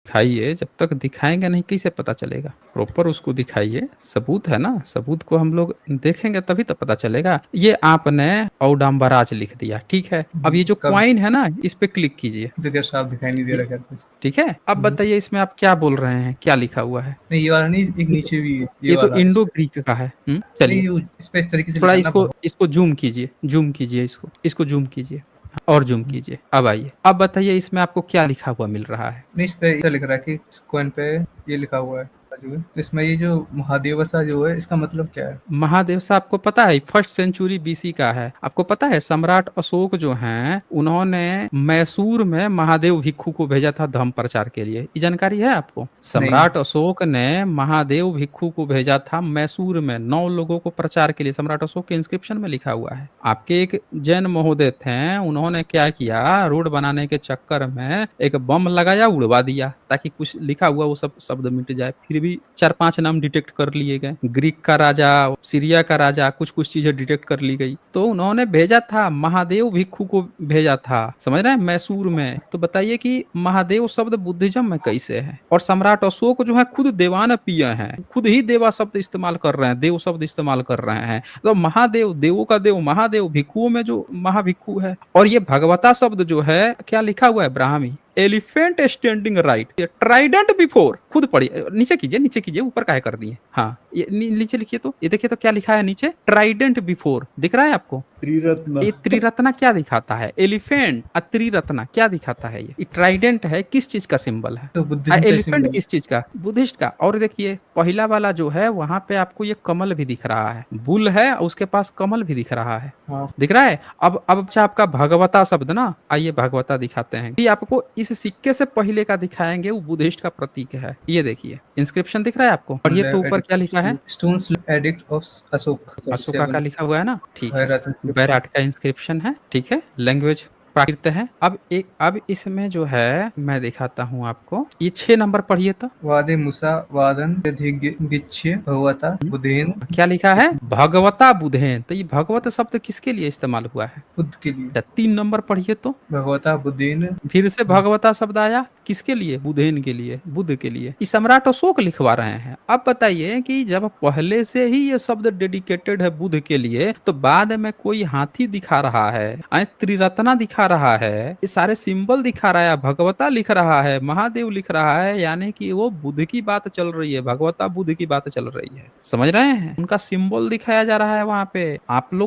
दिखाइए, जब तक दिखाएँगे नहीं कैसे पता चलेगा? प्रॉपर उसको दिखाइए, सबूत है ना, सबूत को हम लोग देखेंगे तभी तो पता चलेगा। ये आपने औडंबराज लिख दिया, ठीक है। अब ये जो इसका कॉइन है ना, इस पे क्लिक कीजिए, फिगर साफ दिखाई नहीं दे ये रहा खैर कुछ। ठीक है। अब बताइए इसमें आप क्या बोल रहे हैं, क्या लिखा हुआ है? नहीं ये वाला नहीं, एक ये तो नीचे भी है ये ये तो वाला, इस इंडो पे ग्रीक का है। नहीं चलिए इस पे इस तरीके से थोड़ा लिखा ना इसको भगवान। इसको ज़ूम कीजिए इसको ज़ूम कीजिए और ज़ूम कीजिए। अब आइए, अब बताइए इसमें आपको क्या लिखा हुआ मिल रहा है? नहीं इस पे ऐसा लिख रहा है कि इस कॉइन पे ये लिखा हुआ है जो है। तो इसमें ये जो महादेव सा जो है इसका मतलब क्या है? महादेव सा आपको पता है फर्स्ट सेंचुरी बीसी का है। आपको पता है सम्राट अशोक जो हैं उन्होंने मैसूर में महादेव भिक्षु को भेजा था धर्म प्रचार के लिए। ये जानकारी है आपको? नहीं। सम्राट अशोक ने महादेव भिक्षु को भेजा था मैसूर में 9 लोगों को प्रचार के लिए। सम्राट अशोक के इंस्क्रिप्शन में लिखा हुआ है। आपके एक जैन महोदय थे, उन्होंने क्या किया, रोड बनाने के चक्कर में एक बम लगाया, उड़वा दिया ताकि कुछ लिखा हुआ वो सब शब्द मिट जाए। फिर भी 4-5 नाम डिटेक्ट कर लिए गए, ग्रीक का राजा, सीरिया का राजा, कुछ कुछ चीजें डिटेक्ट कर ली गई। तो उन्होंने भेजा था, महादेव भिक्षु को भेजा था, समझ रहे हैं, मैसूर में। तो बताइए कि महादेव शब्द बुद्धिज्म में कैसे है? और सम्राट अशोक जो है खुद देवान पिय हैं, खुद ही देवा शब्द इस्तेमाल कर रहे हैं, देव शब्द इस्तेमाल कर रहे हैं। तो महादेव, देवों का देव महादेव, भिक्षुओं में जो महाभिक्षु है। और ये भगवता शब्द जो है क्या लिखा हुआ है Brahmi, elephant standing right, Trident before, खुद पढ़िए, नीचे कीजिए, ऊपर काहे कर दिए? हाँ ये नीचे लिखिए, तो ये देखिए तो क्या लिखा है नीचे, ट्राइडेंट बिफोर, दिख रहा है आपको? त्रिरत्न। ये त्रिरत्ना क्या दिखाता है? एलिफेंट और त्रिरत्ना क्या दिखाता है? ये ट्राइडेंट है, किस चीज का सिंबल है? तो बुद्धिज्म का एलिफेंट सिंबल। किस चीज का? बुद्धिस्ट का। और देखिए पहला वाला जो है वहां पे आपको ये कमल भी दिख रहा है, बुल है उसके पास कमल भी दिख रहा है, हाँ दिख रहा है। अब अच्छा आपका भगवता शब्द ना, आइए भगवता दिखाते हैं। ये आपको इस सिक्के से पहले का दिखाएंगे, वो बुद्धिस्ट का प्रतीक है। ये देखिए इंस्क्रिप्शन दिख रहा है आपको, पढ़िए तो ऊपर क्या लिखा है? Stones edict of Ashok Ashoka का 37 लिखा हुआ है ना, ठीक है। खैरात इंस्क्रिप्शन। बैराट का इंस्क्रिप्शन है, ठीक है। लैंग्वेज प्राकृत है। अब इसमें जो है मैं दिखाता हूँ आपको, ये 6 नंबर पढ़िए तो। वादे मुसा वादन गिच्छे भगवता बुधेन क्या लिखा है? भगवता बुधेन। तो ये भगवत शब्द किसके लिए इस्तेमाल हुआ है? बुद्ध के लिए। अच्छा 3 नंबर पढ़िए तो। भगवता बुधेन। फिर से भगवता शब्द आया, किसके लिए? बुधेन के लिए, बुद्ध के लिए। ये सम्राट अशोक लिखवा रहे हैं। अब बताइए कि जब पहले से ही ये शब्द डेडिकेटेड है बुद्ध के लिए, तो बाद में कोई हाथी दिखा रहा है, त्रिरत्ना दिखा रहा है, ये सारे सिंबल दिखा रहा है, भगवता लिख रहा है, महादेव लिख रहा है, यानी कि वो बुद्ध की बात चल रही है, भगवता बुद्ध की बात चल रही है। समझ रहे हैं? उनका सिंबल दिखाया जा रहा है वहां पे। आप लोग